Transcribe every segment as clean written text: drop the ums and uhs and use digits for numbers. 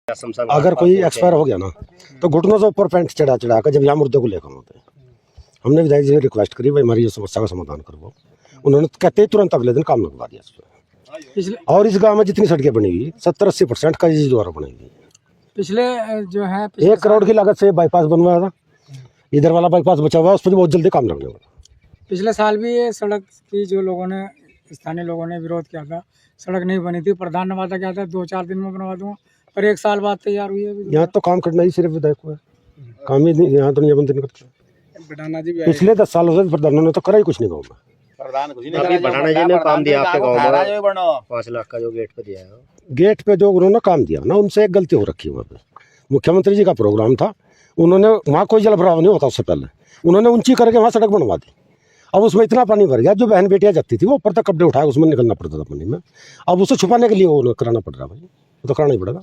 अगर कोई एक्सपायर हो गया ना तो घुटनों से ऊपर पैंट चढ़ा चढ़ा कर जब यहाँ मुर्दे को लेकर होते हैं। हमने विधायक जी से रिक्वेस्ट करी भाई हमारी ये समस्या का समाधान करो। उन्होंने कहते ही तुरंत अगले दिन काम लगवा दिया इस पर। और इस गांव में जितनी सड़कें बनी हुई 70-80% का जी द्वारा बनी हुई। पिछले जो है 1 करोड़ की लागत से बाईपास बनवाया था, इधर वाला बाईपास बचा हुआ उस पर बहुत जल्दी काम लगने वाला। पिछले साल भी ये सड़क की जो लोगों ने स्थानीय लोगों ने विरोध किया था, सड़क नहीं बनी थी, प्रधान ने वादा किया था 2-4 दिन में बनवा दूंगा, पर 1 साल बाद तैयार हुई है। यहाँ तो काम करना ही सिर्फ विधायक को है, काम ही यहाँ तो नहीं बंद नहीं करते। पिछले 10 सालों से प्रधानों ने तो करा ही कुछ नहीं गाँव में। अभी बढ़ाना जी ने काम दिया आपके गांव में 5 लाख का जो गेट पे दिया है, गेट पे जो उन्होंने काम दिया ना उनसे एक गलती हो रखी है। वहाँ पे मुख्यमंत्री जी का प्रोग्राम था, उन्होंने वहाँ कोई जल भराव नहीं होता, उससे पहले उन्होंने ऊंची करके वहाँ सड़क बनवा दी। अब उसमें इतना पानी भर गया, जो बहन बेटियाँ जाती थी वो ऊपर तक कपड़े उठाए उसमें निकलना पड़ता था पानी में। अब उसे छुपाने के लिए वो कराना पड़ रहा है, भाई वो तो कराना ही पड़ेगा।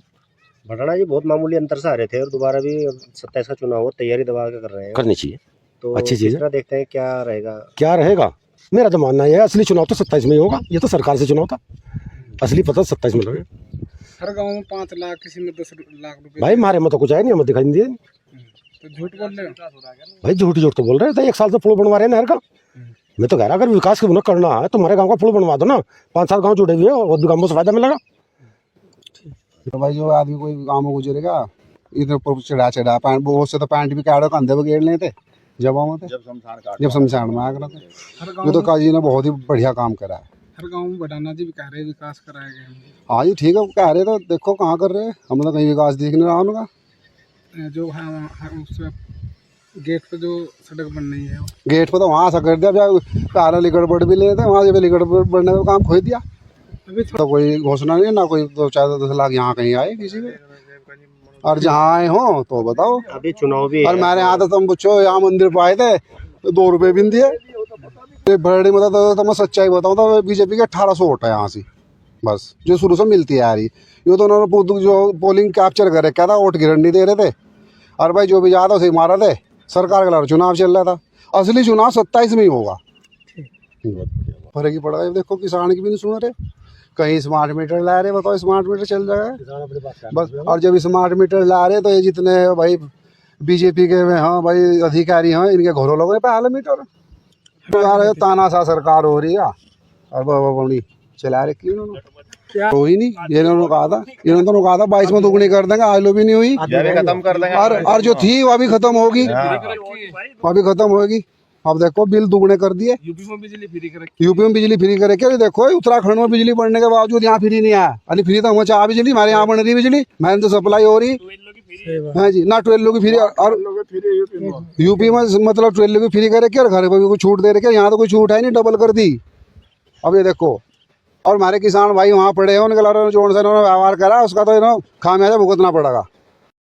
बढ़ाना जी बहुत मामूली अंतर से आ रहे थे और दोबारा भी 27 का चुनाव हो, तैयारी दबा के कर रहे हैं, करनी चाहिए तो अच्छी चीज़ है। देखते हैं क्या रहेगा। क्या रहेगा, मेरा तो मानना है असली चुनाव तो 27 में ही होगा। ये तो सरकार से चुनाव था, असली पता 27 में लगेगा। हर गाँव में 5 लाख, किसी में 10 लाख रुपए। भाई हमारे में तो कुछ है नहीं, हमें दिखाई नहीं दिए। तो झूठ बोल रहे हो भाई, झूठ तो बोल रहे थे। 1 साल से पुल बनवा रहे हैं नहर का। मैं तो कह रहा अगर विकास की करना है तो हमारे गांव का पुल बनवा दो ना, 5-7 गांव जुड़े हुए और भी गांवों से फायदा मिलेगा। तो भाई जो आदमी कोई गाँव में गुजरेगा इधर ऊपर चढ़ा बहुत से तो पैंट भी काटो कंधे पे गेड़ लेते जब शमशान में आग रहे थे। ये तो काजी ने बहुत ही बढ़िया काम करा है। हर गाँव में बढ़ाना जी भी कह रहे विकास कराएगा। हाँ जी ठीक है, कह रहे तो देखो कहाँ कर रहे हैं, हम तो कहीं विकास दिख नहीं रहा उनका। जो है गेट पे जो सड़क बन रही है, गेट पे तो वहाँ ऐसा कर दिया, तारा लिकड़ भी लेते वहाँ जब लिकड़ बढ़ने का काम खोल दिया। अभी तो कोई घोषणा नहीं, ना कोई 2-4-10 लाख यहाँ कहीं आए किसी में, और जहाँ आए हो तो बताओ। अभी चुनाव भी और मेरे यहाँ तो तुम पूछो, यहाँ मंदिर पे आए थे तो 2 रुपये भी नहीं दिए। बड़ी मतलब तो मैं सच्चाई बताऊँ तो बीजेपी के 1800 वोट है यहाँ से, बस जो शुरू से मिलती है यार। ये तो उन्होंने जो पोलिंग कैप्चर कर रखा था, वोट गिरन नहीं दे रहे थे। और भाई जो भी जाता उसे मारा थे। सरकार का चुनाव चल रहा था, असली चुनाव 27 में ही होगा। फर्क ही पड़ रहा है। देखो किसान की भी नहीं सुन रहे, कहीं स्मार्ट मीटर ला रहे, बताओ स्मार्ट मीटर चल जाएगा बस। और जब स्मार्ट मीटर ला रहे तो ये जितने भाई बीजेपी के हाँ भाई अधिकारी हैं, इनके घरों लोगों पे हाल मीटर तानाशाह सरकार हो रही है और बड़ी चला रखी उन्होंने। तो ही नहीं, ये इन्होंने कहा था 22 में दुगनी कर देंगे, आज लो भी नहीं हुई, खत्म कर देंगे। और जो थी वो भी खत्म होगी, वो भी खत्म होगी। अब देखो बिल दुगने कर दिए। यूपी में बिजली फ्री करे क्या? देखो उत्तराखंड में बिजली बढ़ने के बावजूद यहाँ फ्री नहीं आया। अरे फ्री तो हमें चाह बिजली, हमारे यहाँ बन रही बिजली, मैंने तो सप्लाई हो रही है जी ना। 12 की फ्री, और यूपी में मतलब 12 की फ्री करे क्या, घर पर भी कुछ छूट दे रहे क्या? यहाँ तो कोई छूट है नहीं, डबल कर दी। अब ये देखो, और हमारे किसान भाई वहाँ पड़े हैं, उनके लारे जोड़ से इन्होंने व्यवहार करा, उसका तो खामियाजा भुगतना पड़ेगा।